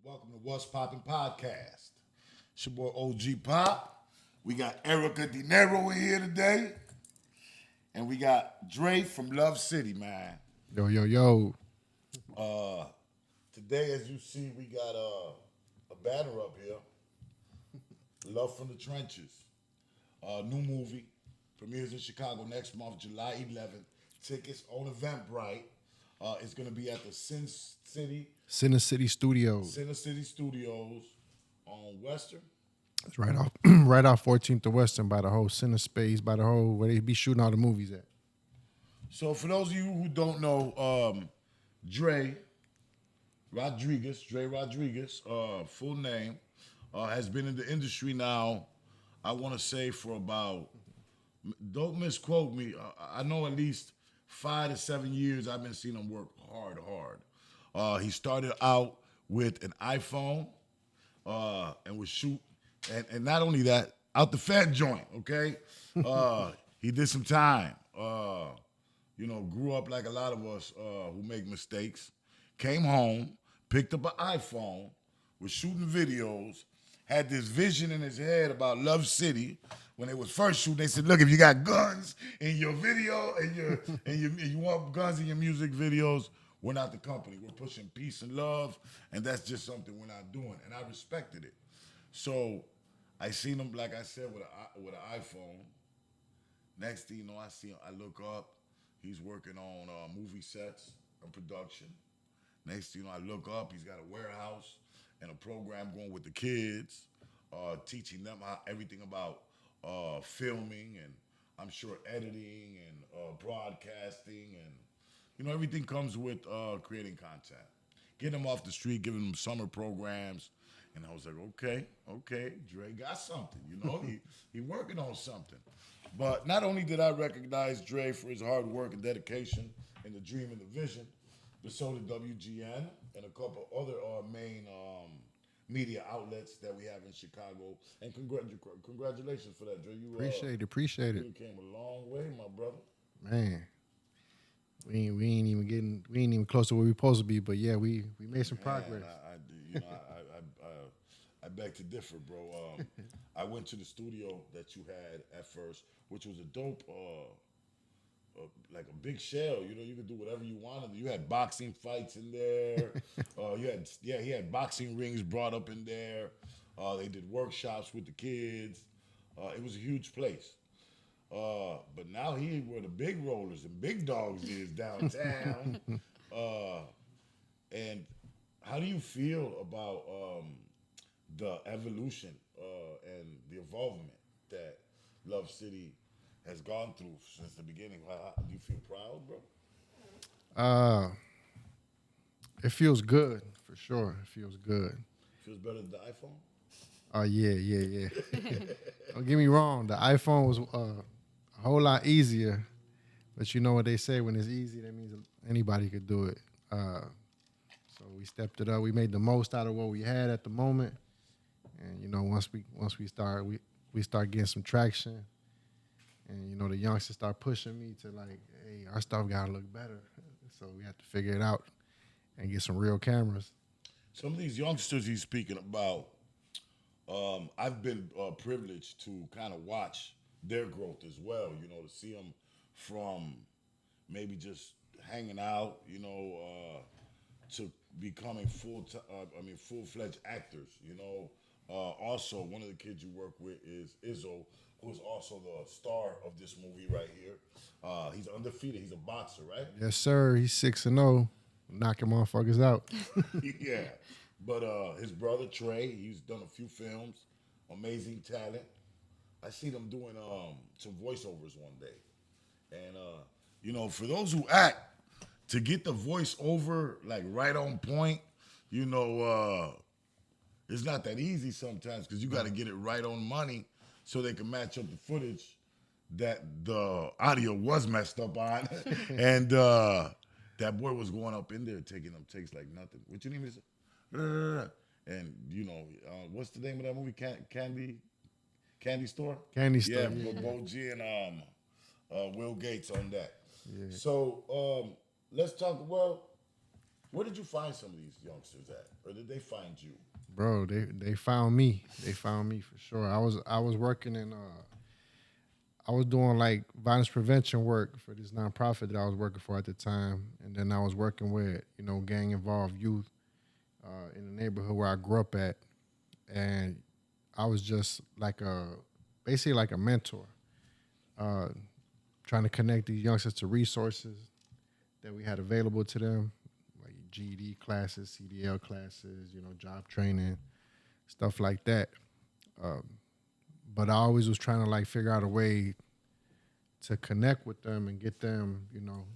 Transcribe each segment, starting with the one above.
Welcome to What's Poppin' Podcast. It's your boy OG Pop. We got Erica De Niro in here today. And we got Dre from Luv City, man. Yo, yo, yo. Today, as you see, we got a banner up here. Luv From the Trenches. New movie. Premieres in Chicago next month, July 11th. Tickets on Eventbrite. It's going to be at the Sin City Studios. On Western. It's right off right off 14th to Western by the whole Center Space, by the whole where they be shooting all the movies at. So for those of you who don't know, Dre Rodriguez, full name, has been in the industry now, I want to say for about, don't misquote me, I know at least 5 to 7 years I've been seeing him work hard. He started out with an iPhone and would shoot, and not only that, out the fat joint, okay? He did some time. Grew up like a lot of us who make mistakes. Came home, picked up an iPhone, was shooting videos, had this vision in his head about Luv City. When they was first shooting, they said, look, if you got guns in your video and you want guns in your music videos, we're not the company. We're pushing peace and love, and that's just something we're not doing. And I respected it. So I seen him, like I said, with an iPhone. Next thing you know, I look up. He's working on movie sets and production. Next thing you know, I look up. He's got a warehouse and a program going with the kids, teaching them everything about filming and I'm sure editing and broadcasting and everything comes with creating content. Getting them off the street, giving them summer programs, and I was like, okay, Dre got something. He working on something. But not only did I recognize Dre for his hard work and dedication and the dream and the vision, but so did WGN and a couple other main media outlets that we have in Chicago. And congratulations for that, Dre. You Appreciate it. You came a long way, my brother. Man, we ain't even close to where we supposed to be, but yeah, we made some progress. I beg to differ, bro. I went to the studio that you had at first, which was a dope, like a big shell. You could do whatever you wanted. You had boxing fights in there. He had boxing rings brought up in there. They did workshops with the kids. It was a huge place. But now where the big rollers and big dogs is downtown. And how do you feel about the evolution and the involvement that Luv City has gone through since the beginning? Do you feel proud, bro? It feels good, for sure. It feels good. Feels better than the iPhone? Oh, yeah. Don't get me wrong. The iPhone was a whole lot easier. But you know what they say, when it's easy, that means anybody could do it. So we stepped it up. We made the most out of what we had at the moment. And, once we start getting some traction, and, the youngsters start pushing me to like, hey, our stuff got to look better. So we had to figure it out and get some real cameras. Some of these youngsters he's speaking about, I've been privileged to kind of watch their growth as well, to see them from maybe just hanging out, to becoming full-fledged actors, Also, one of the kids you work with is Izzo, who is also the star of this movie right here. He's undefeated. He's a boxer, right? Yes, sir. He's 6-0, knocking motherfuckers out. Yeah. But his brother, Trey, he's done a few films. Amazing talent. I seen him doing some voiceovers one day. And, for those who act, to get the voiceover, like, right on point, it's not that easy sometimes because you got to get it right on money so they can match up the footage that the audio was messed up on. And that boy was going up in there taking them takes like nothing. What you need me to say? And, what's the name of that movie? Candy Store? Candy Store. Yeah, Bo G and Will Gates on that. Yeah. So let's talk, Where did you find some of these youngsters at, or did they find you? Bro, they found me. They found me for sure. I was working in I was doing like violence prevention work for this nonprofit that I was working for at the time, and then I was working with gang involved youth in the neighborhood where I grew up at, and I was just like basically like a mentor, uh, trying to connect these youngsters to resources that we had available to them, like GED classes, CDL classes, job training, stuff like that. Um, but I always was trying to like figure out a way to connect with them and get them,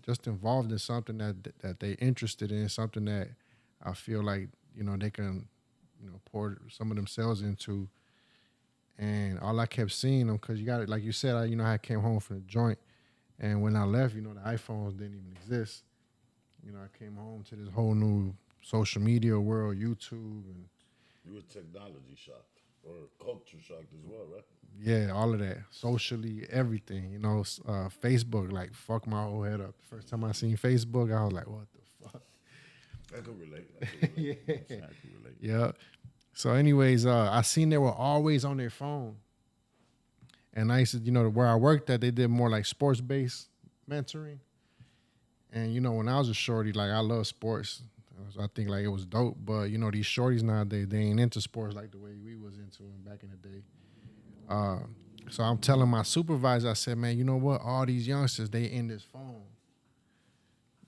just involved in something that they interested in, something that I feel like, they can, pour some of themselves into. And all I kept seeing them, because you got it, like you said, I came home from the joint, and when I left, the iPhones didn't even exist. I came home to this whole new social media world, YouTube, and You were technology shocked or culture shocked as well, right? yeah, all of that, socially, everything. Facebook, like, fuck my whole head up. The first time I seen Facebook, I was like, what the fuck? I can relate. I can relate. Yeah. I can relate. Yeah. So, anyways, I seen they were always on their phone, and I used to, where I worked at, they did more like sports based mentoring. And when I was a shorty, like I love sports, so I think like it was dope. But these shorties nowadays, they ain't into sports like the way we was into them back in the day. So I'm telling my supervisor, I said, man, you know what? All these youngsters, they in this phone,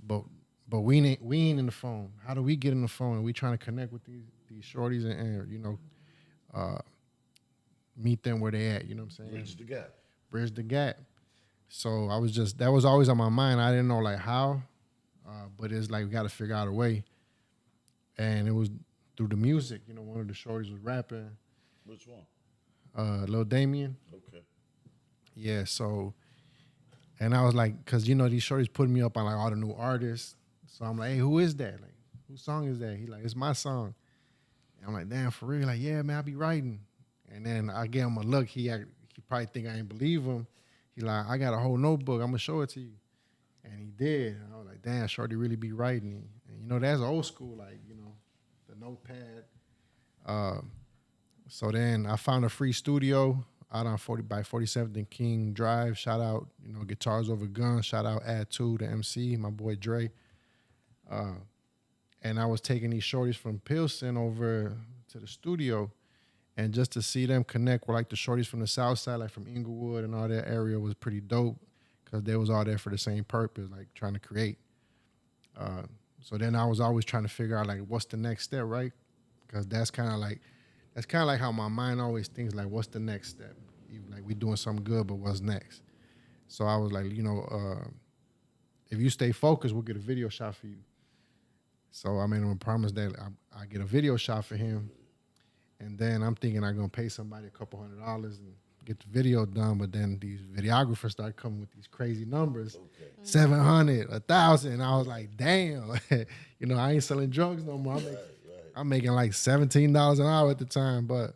but we ain't in the phone. How do we get in the phone? And we trying to connect with these shorties and meet them where they at. You know what I'm saying? Bridge the gap. So that was always on my mind. I didn't know like how, but it's like we got to figure out a way. And it was through the music. One of the shorties was rapping. Which one? Lil Damien. Okay. Yeah, so, and I was like, because, these shorties putting me up on like all the new artists. So I'm like, hey, who is that? Like, whose song is that? He like, it's my song. And I'm like, damn, for real? Like, yeah, man, I be writing. And then I gave him a look. He probably think I ain't believe him. He like, I got a whole notebook. I'm going to show it to you. And he did. And I was like, damn, shorty really be writing. And, that's old school, like, the notepad. So then I found a free studio out on 47th and King Drive. Shout out, Guitars Over Guns. Shout out Ad2, the MC, my boy Dre. And I was taking these shorties from Pilsen over to the studio. And just to see them connect with like the shorties from the south side, like from Inglewood and all that area was pretty dope because they was all there for the same purpose, like trying to create. So then I was always trying to figure out like what's the next step, right? Because that's kind of like how my mind always thinks, like what's the next step? Even like we doing something good, but what's next? So I was like, if you stay focused, we'll get a video shot for you. So I made him a promise that I get a video shot for him. And then I'm thinking I'm going to pay somebody $200 and get the video done. But then these videographers start coming with these crazy numbers, okay. 700, 1,000. I was like, damn, I ain't selling drugs no more. I'm making like $17 an hour at the time. But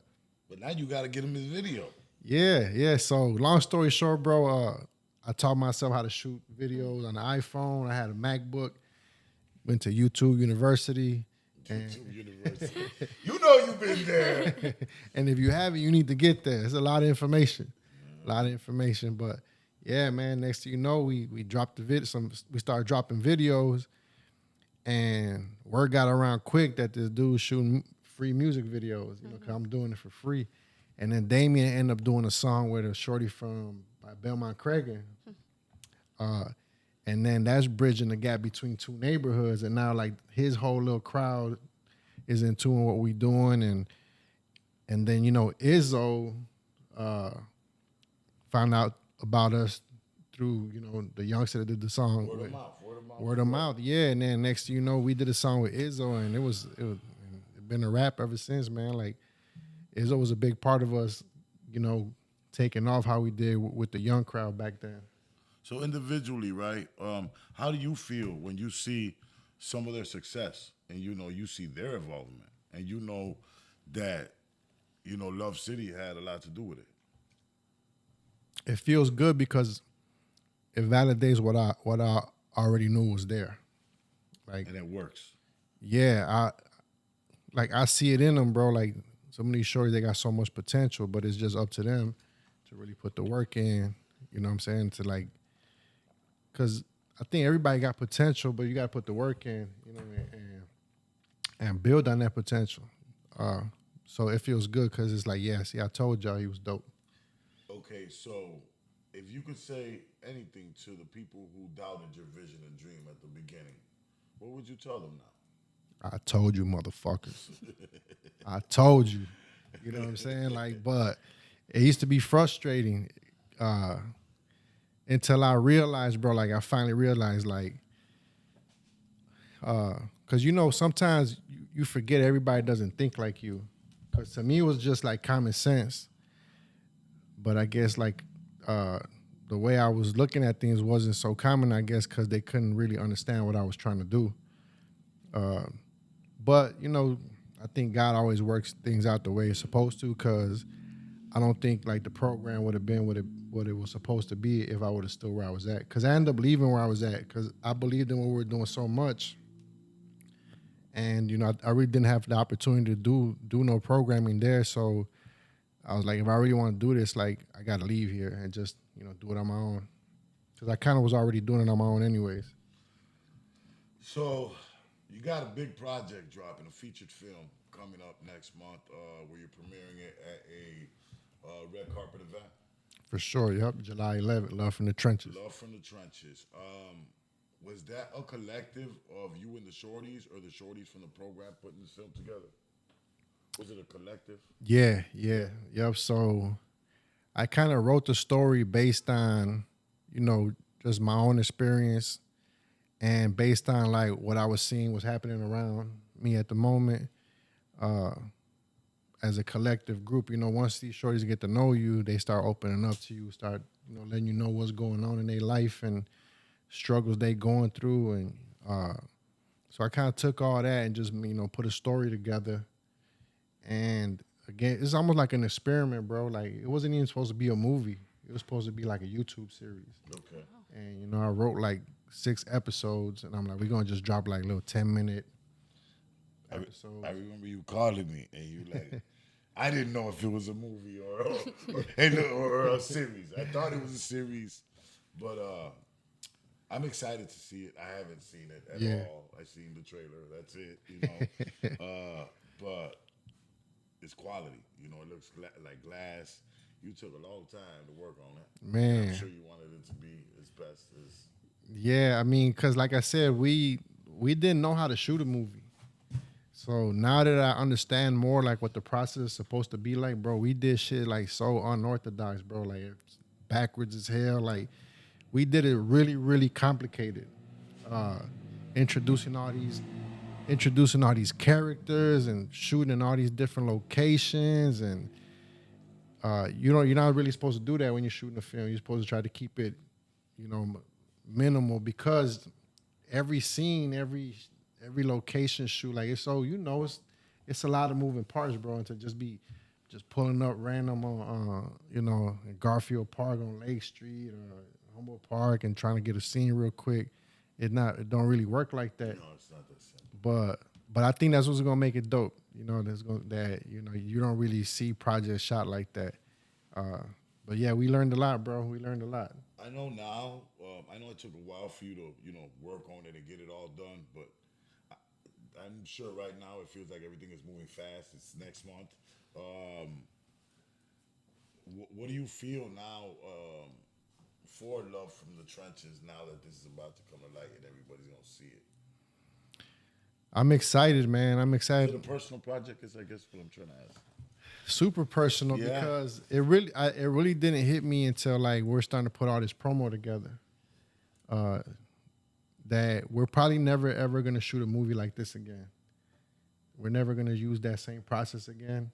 now you got to get him his video. Yeah. So long story short, bro, I taught myself how to shoot videos on the iPhone. I had a MacBook, went to YouTube University. University. You've been there. And if you haven't, you need to get there. It's a lot of information. But yeah, man, next thing you know, we dropped the video. We started dropping videos, and word got around quick that this dude shooting free music videos, because I'm doing it for free. And then Damien ended up doing a song with a shorty by Belmont Cragen. And then that's bridging the gap between two neighborhoods. And now, like, his whole little crowd is in tune with what we doing. And then, Izzo found out about us through, the youngster that did the song. Word of mouth. Yeah. And then next thing you know, we did a song with Izzo, and it been a rap ever since, man. Like, Izzo was a big part of us, taking off how we did with the young crowd back then. So individually, right, how do you feel when you see some of their success and, you see their involvement and that, Luv City had a lot to do with it? It feels good because it validates what I already knew was there. Like, and it works. yeah, I see it in them, bro. Like some of these shorties, they got so much potential, but it's just up to them to really put the work in. You know what I'm saying? To like, cause I think everybody got potential, but you got to put the work in. You know, and build on that potential. Uh, so it feels good because it's like, yeah, see, I told y'all he was dope. Okay, so if you could say anything to the people who doubted your vision and dream at the beginning, what would you tell them now? I told you, motherfuckers. I told you. You know what I'm saying? Like, but it used to be frustrating uh, until I realized, bro. Like, I finally realized, like, because you know, sometimes you forget everybody doesn't think like you. Because to me, it was just like common sense. But I guess like uh, the way I was looking at things wasn't so common. I guess because they couldn't really understand what I was trying to do. But you know, I think God always works things out the way it's supposed to. Because I don't think like the program would have been what it was supposed to be if I would have still where I was at. Because I ended up leaving where I was at because I believed in what we were doing so much, and you know, I really didn't have the opportunity to do no programming there. So I was like, if I really want to do this, like I got to leave here and just do it on my own. Because I kind of was already doing it on my own anyways. So, you got a big project dropping, a featured film coming up next month, where you're premiering it at a red carpet event. For sure. Yep. July 11th. Love from the Trenches. Love from the Trenches. Was that a collective of you and the shorties, or the shorties from the program putting this film together? Was it a collective? Yeah. Yeah. Yep. So I kind of wrote the story based on, just my own experience and based on like what I was seeing was happening around me at the moment. As a collective group, once these shorties get to know you, they start opening up to you, start, letting you know what's going on in their life and struggles they going through. And so I kind of took all that and just, put a story together. And again, it's almost like an experiment, bro. Like it wasn't even supposed to be a movie. It was supposed to be like a YouTube series. Okay. And, I wrote like 6 episodes and I'm like, we're going to just drop like little 10-minute episodes. I remember you calling me and you like, I didn't know if it was a movie or a series. I thought it was a series, but I'm excited to see it. I haven't seen it at all. I seen the trailer. That's it. But it's quality. It looks like glass. You took a long time to work on it. Man, I'm sure you wanted it to be as best as. Yeah, I mean, cause like I said, we didn't know how to shoot a movie. So now that I understand more like what the process is supposed to be like, bro, we did shit like so unorthodox, bro. Like it's backwards as hell. Like we did it really, really complicated. Uh, introducing all these characters and shooting in all these different locations, and you're not really supposed to do that when you're shooting a film. You're supposed to try to keep it, minimal, because every scene, every location shoot, like it's so it's a lot of moving parts, bro. And to just be pulling up random on in Garfield Park on Lake Street or Humboldt Park and trying to get a scene real quick, it don't really work like that. No, it's not that simple. But I think that's what's gonna make it dope. You don't really see projects shot like that. But yeah, we learned a lot, bro. We learned a lot. I know now. I know it took a while for you to work on it and get it all done, but I'm sure right now it feels like everything is moving fast. It's next month. What do you feel now for Love from the Trenches now that this is about to come to light and everybody's gonna see it? I'm excited, man. I'm excited. Is it a personal project? Is I guess what I'm trying to ask. Super personal, because it really didn't hit me until like we're starting to put all this promo together. That we're probably never ever gonna shoot a movie like this again. We're never gonna use that same process again.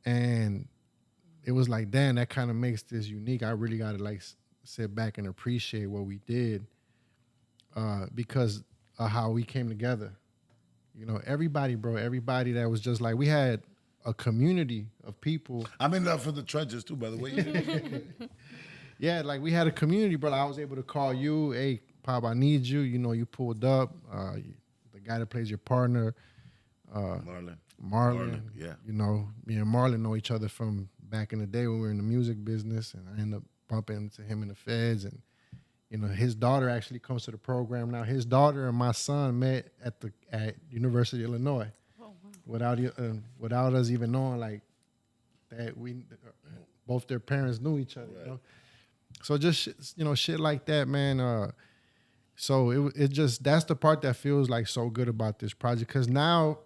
And it was like, damn, that kind of makes this unique. I really gotta like sit back and appreciate what we did, because of how we came together. Everybody, bro, everybody that was just like, we had a community of people. I'm in Love from the Trenches too, by the way. Yeah, like we had a community, bro. I was able to call you, hey, Pop, I need you. You know, you pulled up. The guy that plays your partner, Marlon. Yeah. You know, me and Marlon know each other from back in the day when we were in the music business, and I ended up bumping into him in the feds. And you know, his daughter actually comes to the program now. His daughter and my son met at University of Illinois, without us even knowing like that. We both their parents knew each other. Right. You know? So just shit like that, man. So it just that's the part that feels like so good about this project, because now,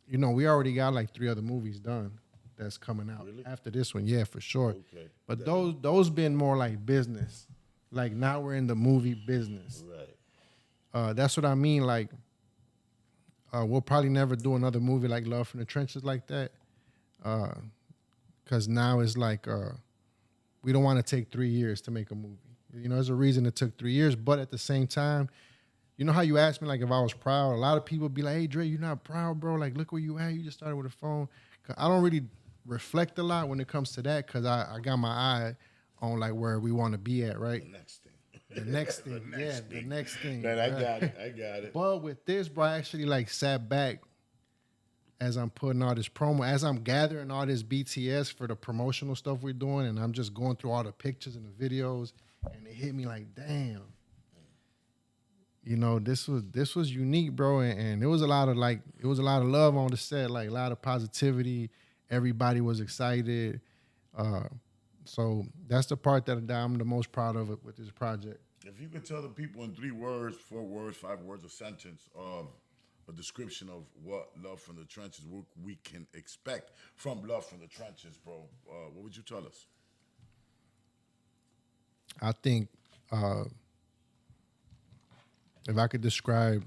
you know, we already got like 3 other movies done that's coming out after this one. Yeah, for sure. Okay. But those been more like business. Like now we're in the movie business. Right. That's what I mean. Like we'll probably never do another movie like Luv From the Trenches like that. Because now it's like we don't want to take 3 years to make a movie. You know, there's a reason it took 3 years, but at the same time, you know how you asked me like if I was proud? A lot of people be like, hey, Dre, you're not proud, bro. Like, look where you at. You just started with a phone. 'Cause I don't really reflect a lot when it comes to that, because I got my eye on like where we want to be at, right? The next thing. The next thing, the next thing. Man, I right? got it. But with this, bro, I actually like sat back as I'm putting all this promo, as I'm gathering all this BTS for the promotional stuff we're doing, and I'm just going through all the pictures and the videos, and it hit me like, damn. You know, this was unique, bro, and it was a lot of love on the set, like a lot of positivity. Everybody was excited. So that's the part that I'm the most proud of with this project. If you could tell the people in 3 words, 4 words, 5 words, a sentence, a description of what Luv From the Trenches, what we can expect from Luv From the Trenches, bro, what would you tell us? I think if I could describe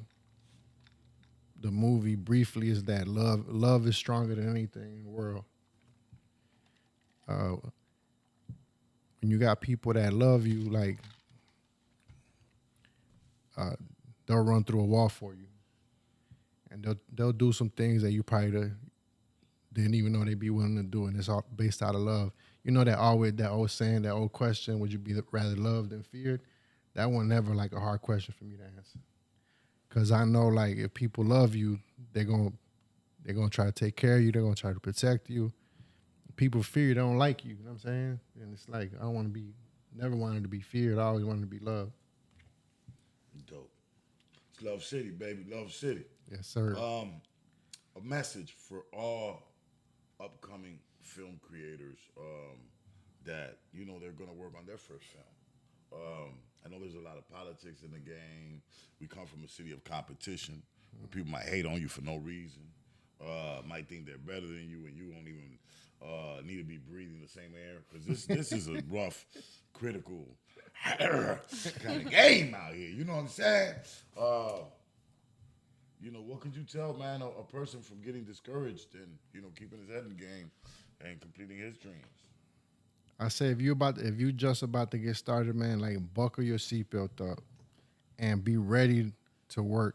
the movie briefly, is that love is stronger than anything in the world. When you got people that love you, like they'll run through a wall for you, and they'll do some things that you probably didn't even know they'd be willing to do, and it's all based out of love. You know that old saying, that old question, would you be rather loved than feared? That one never like a hard question for me to answer, because I know like if people love you, they're gonna try to take care of you. They're gonna try to protect you. People fear you, they don't like you. You know what I'm saying? And it's like I don't want to be, never wanted to be feared. I always wanted to be loved. Dope. It's Luv City, baby. Luv City. Yes, sir. A message for all upcoming film creators that, you know, they're going to work on their first film. I know there's a lot of politics in the game. We come from a city of competition where people might hate on you for no reason, might think they're better than you, and you won't even need to be breathing the same air, because this is a rough, critical kind of game out here. You know what I'm saying? You know, what could you tell, man, a person from getting discouraged and, you know, keeping his head in the game and completing his dreams? I say if you just about to get started, man, like buckle your seatbelt up and be ready to work.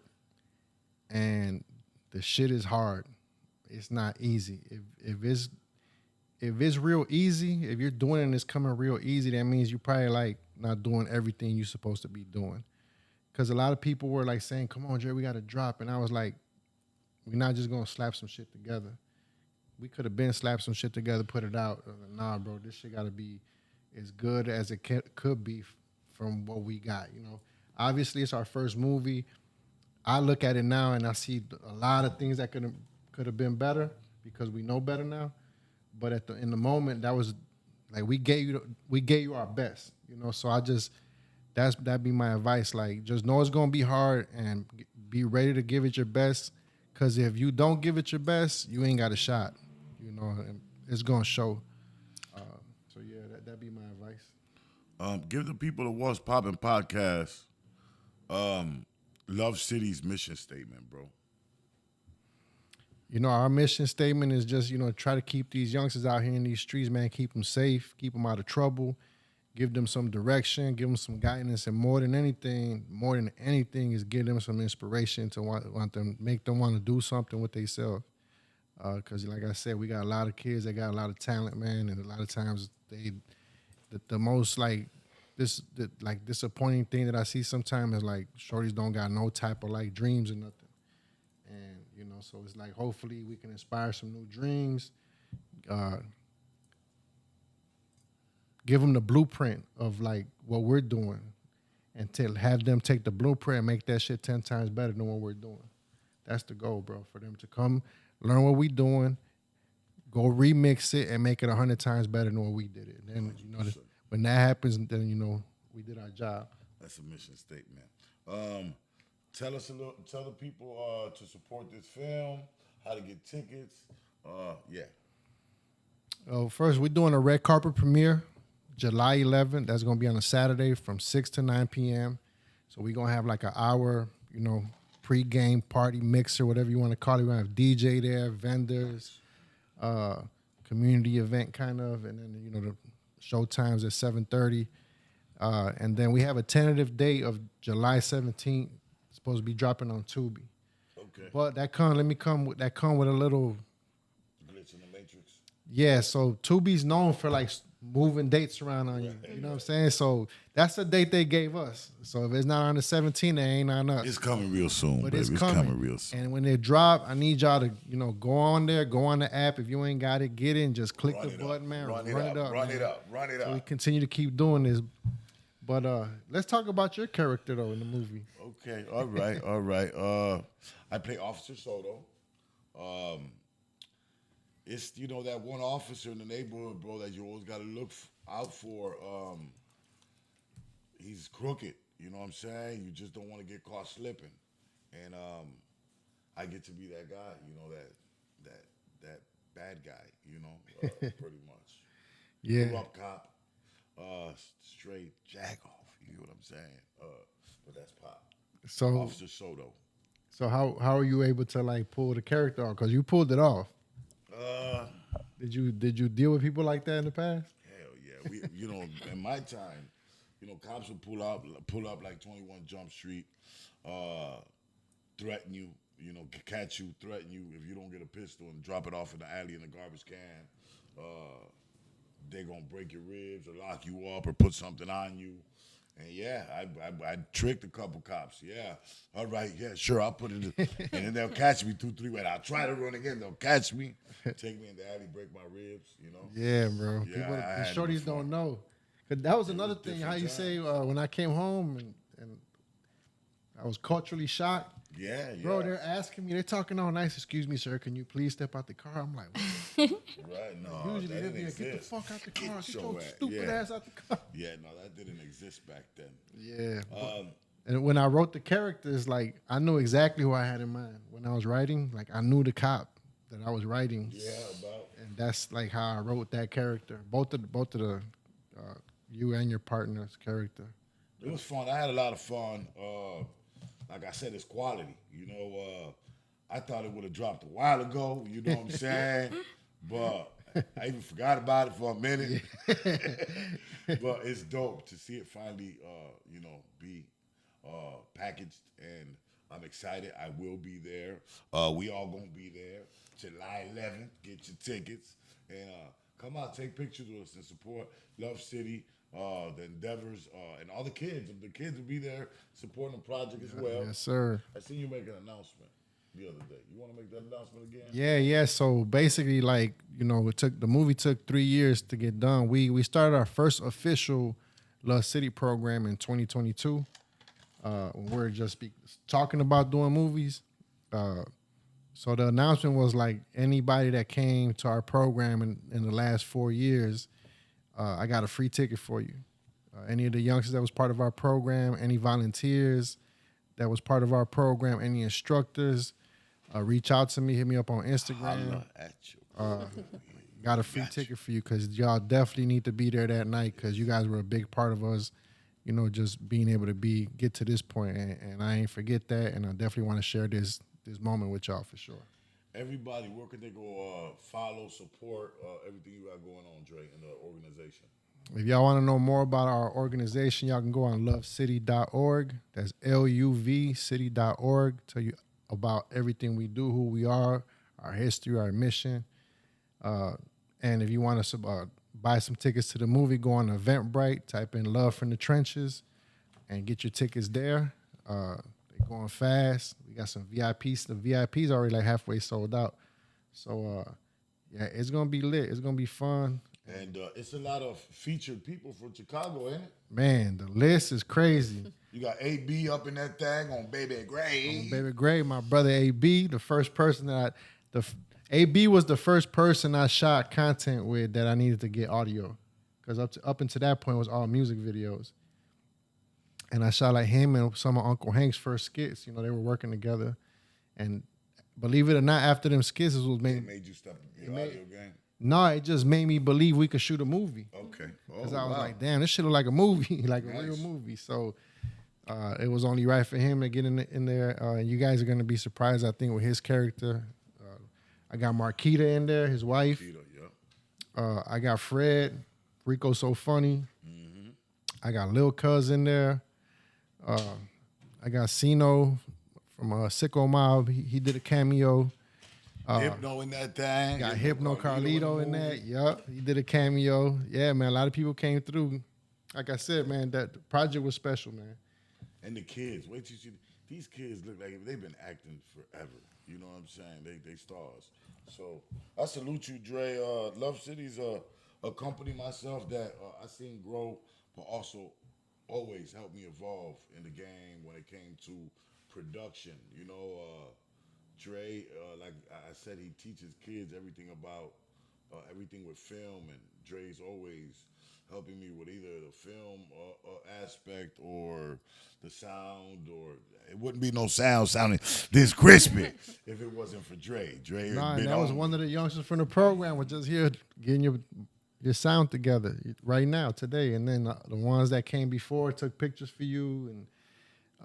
And the shit is hard. It's not easy. If it's real easy, if you're doing it and it's coming real easy, that means you probably like not doing everything you're supposed to be doing. Because a lot of people were like saying, come on, Jay, we got to drop. And I was like, we're not just going to slap some shit together. We could have been slapped some shit together, put it out. Like, nah, bro, this shit got to be as good as it could be from what we got, you know. Obviously, it's our first movie. I look at it now and I see a lot of things that could have been better because we know better now. But in the moment, that was like we gave you our best, you know. So that'd be my advice. Like, just know it's gonna be hard and be ready to give it your best. Cause if you don't give it your best, you ain't got a shot, you know. And it's gonna show. So yeah, that'd be my advice. Give the people the What's Poppin' podcast Luv City's mission statement, bro. You know, our mission statement is just, you know, try to keep these youngsters out here in these streets, man, keep them safe, keep them out of trouble, give them some direction, give them some guidance, and more than anything is give them some inspiration to want them, make them want to do something with themselves. Because like I said, we got a lot of kids that got a lot of talent, man, and a lot of times the most like like disappointing thing that I see sometimes is like shorties don't got no type of like dreams or nothing. And, you know, so it's like hopefully we can inspire some new dreams, give them the blueprint of like what we're doing, and to have them take the blueprint and make that shit 10 times better than what we're doing. That's the goal, bro, for them to come learn what we're doing, go remix it, and make it 100 times better than what we did it. And then, you know, when that happens, then, you know, we did our job. That's a mission statement. Tell the people to support this film, how to get tickets. Yeah. First, we're doing a red carpet premiere, July 11th. That's going to be on a Saturday from 6 to 9 p.m. So we're going to have like an hour, you know, pre-game party mixer, whatever you want to call it. We're going to have DJ there, vendors, community event kind of, and then, you know, the show times at 7:30. And then we have a tentative date of July 17th. It's supposed to be dropping on Tubi. Okay. But that come with a little Glitch in the Matrix. Yeah, so Tubi's known for like moving dates around on you. You know what I'm saying? So that's the date they gave us. So if it's not on the 17th, it ain't on us. It's coming real soon, But baby. it's It's coming. coming real soon. And when they drop, I need y'all to, you know, go on there, go on the app. If you ain't got it, get in. Just click the button, man. Run it up. Run man. it up. Run it So we up. continue to keep doing this. But let's talk about your character though in the movie. Okay. All right. All right. I play Officer Soto. It's, you know, that one officer in the neighborhood, bro, that you always got to look out for. He's crooked. You know what I'm saying? You just don't want to get caught slipping. And I get to be that guy. You know, that bad guy. You know, pretty much. Yeah. Grew up cop. Straight jack off. You know what I'm saying? But that's Pop. So Officer Soto. So how are you able to like pull the character off? Because you pulled it off. Did you deal with people like that in the past? Hell yeah. We, you know, in my time, you know, cops would pull up like 21 Jump Street, threaten you, you know, catch you, threaten you if you don't get a pistol and drop it off in the alley in the garbage can. They're gonna break your ribs or lock you up or put something on you. And yeah, I tricked a couple cops. Yeah, all right, yeah, sure, I'll put it in. And then they'll catch me 2-3 ways. I'll try to run again. They'll catch me, take me in the alley, break my ribs. You know. Yeah, bro. Yeah, People, I the had it shorties before. don't know. Cause that was another thing. How you different say when I came home and I was culturally shocked. Yeah, yeah. Bro, they're asking me. They're talking all nice. Excuse me, sir. Can you please step out the car? I'm like, Right, no, usually that they'd didn't be like, get the exist. fuck out the car. Get your your ass- stupid yeah. ass out the car. Yeah, no, that didn't exist back then. Yeah. And when I wrote the characters, like I knew exactly who I had in mind when I was writing. Like I knew the cop that I was writing. Yeah, about. And that's like how I wrote that character. Both of the you and your partner's character. It was fun. I had a lot of fun. Like I said, it's quality. You know, I thought it would have dropped a while ago. You know what I'm saying? But I even forgot about it for a minute. But it's dope to see it finally, you know, be packaged. And I'm excited. I will be there. We all gonna be there. July 11th. Get your tickets and come out, take pictures with us and support Luv City. The endeavors, and all the kids. The kids will be there supporting the project as well. Yes, sir. I seen you make an announcement the other day. You want to make that announcement again? Yeah. So basically, like, you know, the movie took 3 years to get done. We started our first official Luv City program in 2022. When we're just talking about doing movies. So the announcement was like anybody that came to our program in the last 4 years, I got a free ticket for you. Any of the youngsters that was part of our program, any volunteers that was part of our program, any instructors, reach out to me, hit me up on Instagram. Holla at you. Got a free ticket for you because y'all definitely need to be there that night because you guys were a big part of us, you know, just being able to get to this point. And I ain't forget that, and I definitely want to share this moment with y'all for sure. Everybody, where can they go follow, support everything you got going on, Dre, in the organization? If y'all want to know more about our organization, y'all can go on luvcity.org. That's LUV city.org. Tell you about everything we do, who we are, our history, our mission. And if you want to buy some tickets to the movie, go on Eventbrite, type in Luv From the Trenches, and get your tickets there. They're going fast. We got some VIPs. The VIPs already like halfway sold out. So, yeah, it's going to be lit. It's going to be fun. And it's a lot of featured people from Chicago, ain't it? Man, the list is crazy. You got AB up in that thing on Baby Gray. Baby Gray, my brother AB, the first person AB was the first person I shot content with that I needed to get audio, because up until that point it was all music videos, and I shot like him and some of Uncle Hank's first skits. You know, they were working together, and believe it or not, after them skits, it was made you step in your audio game. No, it just made me believe we could shoot a movie. Okay, because I was like, damn, this shit look like a movie, like a real movie. So. It was only right for him to get in there. And you guys are going to be surprised, I think, with his character. I got Marquita in there, his wife. I got Fred, Rico So Funny. Mm-hmm. I got Lil Cuz in there. I got Sino from Sicko Mob. He did a cameo. Hypno in that thing. Got Hypno Carlito in that. Yup, he did a cameo. Yeah, man, a lot of people came through. Like I said, man, that project was special, man. And the kids, wait till you see these kids look like they've been acting forever. You know what I'm saying? They stars. So I salute you, Dre. Luv City's a company myself that I seen grow, but also always helped me evolve in the game when it came to production. You know, Dre, like I said, he teaches kids everything about everything with film, and Dre's always helping me with either the film aspect or the sound, or it wouldn't be no sound sounding this crispy if it wasn't for Dre. Nah, that was one of the youngsters from the program was just here getting your sound together right now, today. And then the ones that came before took pictures for you.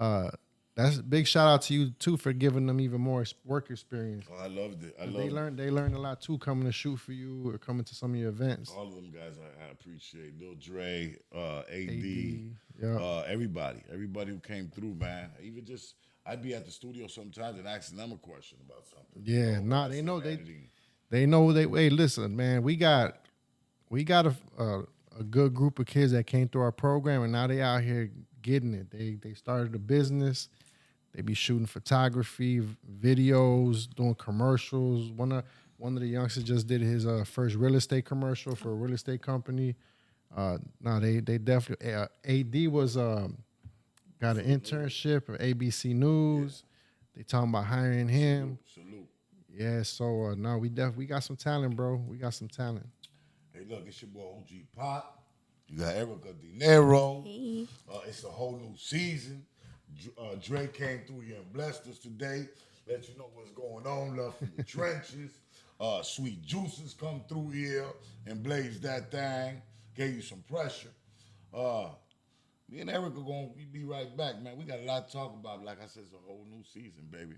And that's a big shout out to you, too, for giving them even more work experience. Oh, I loved it. They learned a lot, too, coming to shoot for you or coming to some of your events. All of them guys I appreciate. Lil Dre, AD, yeah. Everybody who came through, man. Even just, I'd be at the studio sometimes and asking them a question about something. Yeah, they know hey, listen, man, we got a good group of kids that came through our program, and now they out here getting it. They started a business. They be shooting photography, videos, doing commercials. One of the youngsters just did his first real estate commercial for a real estate company. They definitely. AD was got an internship at ABC News. Yeah. They talking about hiring him. Salute. Yeah, so we got some talent, bro. We got some talent. Hey, look, it's your boy OG Pop. You got Erica De Niro. Hey. It's a whole new season. Dre came through here and blessed us today. Let you know what's going on. Luv From the Trenches. Sweet Juices come through here and blaze that thing. Gave you some pressure. Me and Erica gonna be right back, man. We got a lot to talk about. Like I said, it's a whole new season, baby.